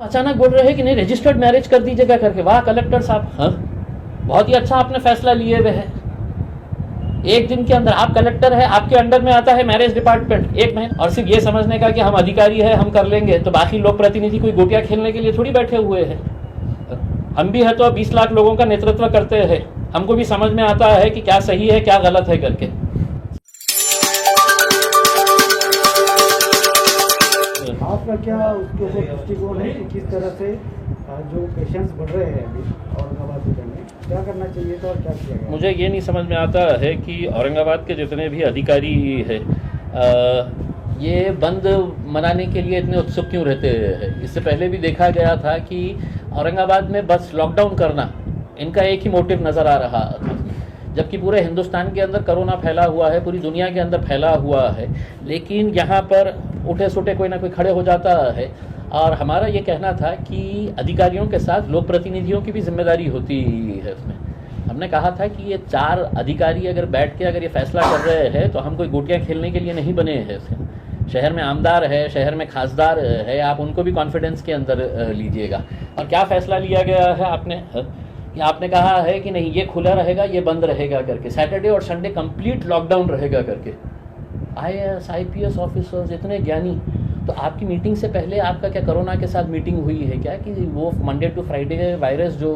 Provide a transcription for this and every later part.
अचानक बोल रहे हैं कि नहीं रजिस्टर्ड मैरिज कर दीजिएगा करके। वाह कलेक्टर साहब, हाँ बहुत ही अच्छा आपने फैसला लिए हुए है। एक दिन के अंदर आप कलेक्टर है, आपके अंडर में आता है मैरिज डिपार्टमेंट, एक महीना, और सिर्फ ये समझने का कि हम अधिकारी है हम कर लेंगे, तो बाकी लोग प्रतिनिधि कोई गोटियां खेलने के लिए थोड़ी बैठे हुए हैं। हम भी है तो 20 लाख लोगों का नेतृत्व करते हैं, हमको भी समझ में आता है कि क्या सही है क्या गलत है करके। आपका क्या उसके ऊपर दृष्टिकोण है कि किस तरह से जो पेशेंट्स बढ़ रहे हैं अभी औरंगाबाद जिले में, क्या करना चाहिए था और क्या किया गया? मुझे ये नहीं समझ में आता है कि औरंगाबाद के जितने भी अधिकारी हैं ये बंद मनाने के लिए इतने उत्सुक क्यों रहते हैं। इससे पहले भी देखा गया था कि औरंगाबाद में बस लॉकडाउन करना इनका एक ही मोटिव नज़र आ रहा था, जबकि पूरे हिंदुस्तान के अंदर कोरोना फैला हुआ है, पूरी दुनिया के अंदर फैला हुआ है, लेकिन यहाँ पर उठे सुटे कोई ना कोई खड़े हो जाता है। और हमारा ये कहना था कि अधिकारियों के साथ लोक प्रतिनिधियों की भी जिम्मेदारी होती है उसमें। हमने कहा था कि ये 4 अधिकारी अगर बैठ के अगर ये फैसला कर रहे हैं तो हम कोई गोटियाँ खेलने के लिए नहीं बने हैं। उसके शहर में आमदार है, शहर में खासदार है, आप उनको भी कॉन्फिडेंस के अंदर लीजिएगा। और क्या फ़ैसला लिया गया है आपने कहा है कि नहीं ये खुला रहेगा ये बंद रहेगा करके, सैटरडे और संडे कंप्लीट लॉकडाउन रहेगा करके। IAS IPS ऑफिसर्स इतने ज्ञानी, तो आपकी मीटिंग से पहले आपका क्या कोरोना के साथ मीटिंग हुई है क्या कि वो मंडे टू फ्राइडे वायरस जो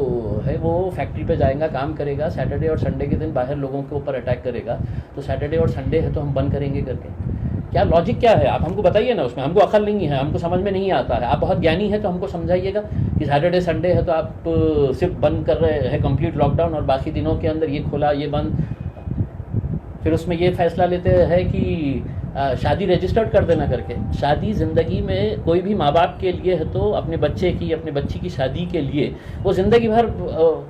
है वो फैक्ट्री पे जाएगा, काम करेगा, सैटरडे और संडे के दिन बाहर लोगों के ऊपर अटैक करेगा, तो सैटरडे और संडे है तो हम बंद करेंगे करके। क्या लॉजिक क्या है आप हमको बताइए ना, उसमें हमको अकल नहीं है, हमको समझ में नहीं आता है। आप बहुत ज्ञानी है तो हमको समझाइएगा कि सैटरडे संडे है तो आप सिर्फ बंद कर रहे हैं कंप्लीट लॉकडाउन, और बाकी दिनों के अंदर ये खुला ये बंद। फिर उसमें ये फैसला लेते हैं कि शादी रजिस्टर्ड कर देना करके। शादी ज़िंदगी में कोई भी माँ बाप के लिए है तो अपने बच्चे की अपनी बच्ची की शादी के लिए वो ज़िंदगी भर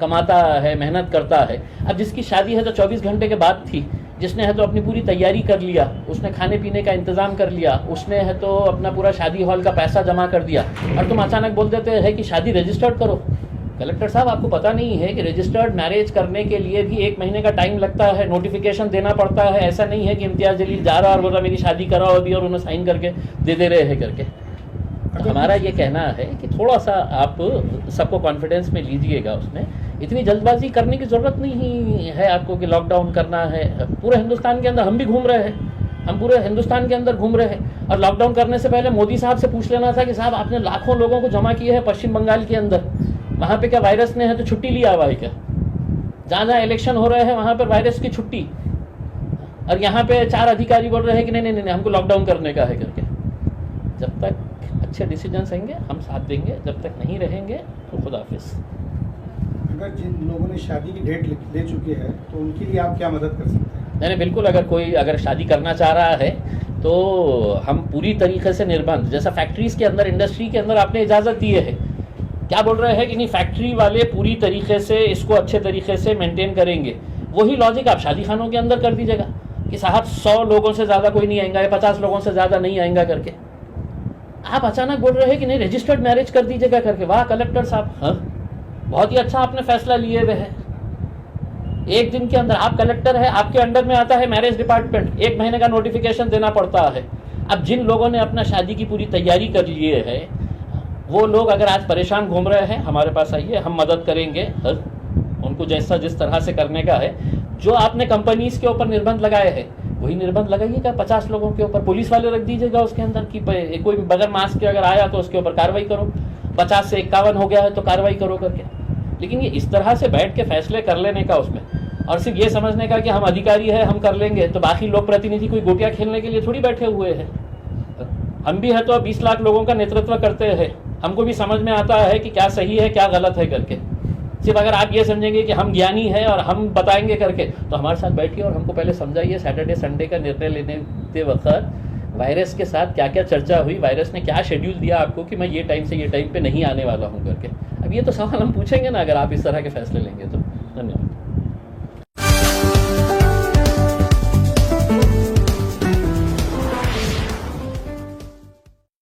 कमाता है, मेहनत करता है। अब जिसकी शादी है तो 24 घंटे के बाद थी, जिसने है तो अपनी पूरी तैयारी कर लिया, उसने खाने पीने का इंतज़ाम कर लिया, उसने है तो अपना पूरा शादी हॉल का पैसा जमा कर दिया, और तुम अचानक बोल देते हैं कि शादी रजिस्टर्ड करो। कलेक्टर साहब आपको पता नहीं है कि रजिस्टर्ड मैरिज करने के लिए भी 1 महीने का टाइम लगता है, नोटिफिकेशन देना पड़ता है। ऐसा नहीं है कि इम्तियाज़ जलील जा रहा और बोल रहा मेरी शादी कराओ अभी और उन्हें साइन करके दे रहे हैं करके। तो हमारा ये कहना है कि थोड़ा सा आप सबको कॉन्फिडेंस में लीजिएगा, उसमें इतनी जल्दबाजी करने की ज़रूरत नहीं है आपको कि लॉकडाउन करना है। पूरे हिंदुस्तान के अंदर हम भी घूम रहे हैं, हम पूरे हिंदुस्तान के अंदर घूम रहे हैं, और लॉकडाउन करने से पहले मोदी साहब से पूछ लेना था कि साहब आपने लाखों लोगों को जमा किए हैं पश्चिम बंगाल के अंदर, वहाँ पे क्या वायरस ने है तो छुट्टी लिया हुआ है क्या? जहाँ जहाँ इलेक्शन हो रहे हैं वहाँ पर वायरस की छुट्टी, और यहाँ पे 4 अधिकारी बोल रहे हैं कि नहीं नहीं नहीं हमको लॉकडाउन करने का है करके। जब तक अच्छे डिसीजंस रहेंगे हम साथ देंगे, जब तक नहीं रहेंगे तो खुदा हाफिज़। अगर जिन लोगों ने शादी की डेट दे चुके हैं तो उनके लिए आप क्या मदद कर सकते हैं? नहीं बिल्कुल, अगर कोई अगर शादी करना चाह रहा है तो हम पूरी तरीके से निर्बंध, जैसा फैक्ट्रीज़ के अंदर इंडस्ट्री के अंदर आपने इजाज़त दी है, क्या बोल रहे हैं कि नहीं फैक्ट्री वाले पूरी तरीके से इसको अच्छे तरीके से मेंटेन करेंगे, वही लॉजिक आप शादी खानों के अंदर कर दीजिएगा कि साहब 100 लोगों से ज़्यादा कोई नहीं आएगा या 50 लोगों से ज़्यादा नहीं आएगा करके। आप अचानक बोल रहे हैं कि नहीं रजिस्टर्ड मैरिज कर दीजिएगा करके। वाह कलेक्टर साहब, हाँ बहुत ही अच्छा आपने फैसला लिए हुए है। एक दिन के अंदर आप कलेक्टर है, आपके अंडर में आता है मैरिज डिपार्टमेंट, 1 महीने का नोटिफिकेशन देना पड़ता है। अब जिन लोगों ने अपना शादी की पूरी तैयारी कर लिए है वो लोग अगर आज परेशान घूम रहे हैं, हमारे पास आइए, हम मदद करेंगे उनको जैसा जिस तरह से करने का है। जो आपने कंपनीज के ऊपर निर्बंध लगाए हैं वही निर्बंध लगाइएगा 50 लोगों के ऊपर, पुलिस वाले रख दीजिएगा उसके अंदर कि कोई बगैर मास्क के अगर आया तो उसके ऊपर कार्रवाई करो, 50 से 51 हो गया है तो कार्रवाई करो करके। लेकिन ये इस तरह से बैठ के फैसले कर लेने का उसमें, और सिर्फ ये समझने का कि हम अधिकारी है हम कर लेंगे, तो बाकी लोग प्रतिनिधि कोई गोटियाँ खेलने के लिए थोड़ी बैठे हुए हैं। हम भी है तो 20 लाख लोगों का नेतृत्व करते हैं, हमको भी समझ में आता है कि क्या सही है क्या गलत है करके। सिर्फ अगर आप ये समझेंगे कि हम ज्ञानी हैं और हम बताएंगे करके, तो हमारे साथ बैठिए और हमको पहले समझाइए सैटरडे संडे का निर्णय लेने वक्त वायरस के साथ क्या क्या चर्चा हुई, वायरस ने क्या शेड्यूल दिया आपको कि मैं ये टाइम से ये टाइम पे नहीं आने वाला हूँ करके। अब ये तो सवाल हम पूछेंगे ना अगर आप इस तरह के फैसले लेंगे तो। धन्यवाद।